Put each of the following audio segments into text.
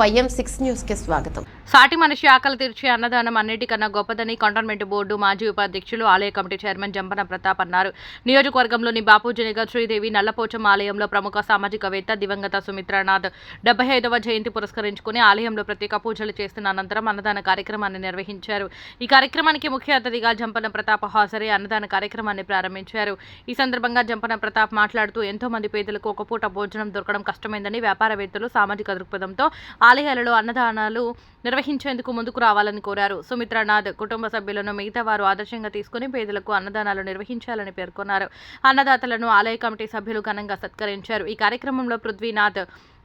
YM6 news కి స్వాగతం. సాటి మనిషి ఆకలి తీర్చే అన్నదానం అన్నిటికన్నా గొప్పదని కంటోన్మెంట్ బోర్డు మాజీ ఉపాధ్యక్షులు ఆలయ కమిటీ చైర్మన్ జంపన ప్రతాప్ అన్నారు. నియోజకవర్గంలోని బాపూజనగర్ శ్రీదేవి నల్లపోచమ్మ ఆలయంలో ప్రముఖ సామాజికవేత్త దివంగత సుమిత్రానాథ్ 75వ జయంతి పురస్కరించుకుని ఆలయంలో ప్రత్యేక పూజలు చేస్తున్న అనంతరం అన్నదాన కార్యక్రమాన్ని నిర్వహించారు. ఈ కార్యక్రమానికి ముఖ్య అతిథిగా జంపన ప్రతాప్ హాజరై అన్నదాన కార్యక్రమాన్ని ప్రారంభించారు. ఈ సందర్భంగా జంపన ప్రతాప్ మాట్లాడుతూ ఎంతో మంది పేదలకు ఒక పూట భోజనం దొరకడం కష్టమైందని వ్యాపారవేత్తలు సామాజిక దృక్పథంతో ఆలయాలలో అన్నదానాలు నిర్వహించేందుకు ముందుకు రావాలని కోరారు. సుమిత్రానాథ్ కుటుంబ సభ్యులను మిగతా వారు ఆదర్శంగా తీసుకుని పేదలకు అన్నదానాలు నిర్వహించాలని పేర్కొన్నారు. అన్నదాతలను ఆలయ కమిటీ సభ్యులు ఘనంగా సత్కరించారు. ఈ కార్యక్రమంలో పృథ్వీనాథ్,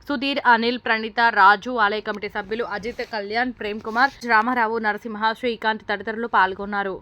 సుధీర్, అనిల్, ప్రణీత, రాజు, ఆలయ కమిటీ సభ్యులు అజిత్, కళ్యాణ్, ప్రేమ్ కుమార్, రామారావు, నరసింహ, శ్రీకాంత్ తదితరులు పాల్గొన్నారు.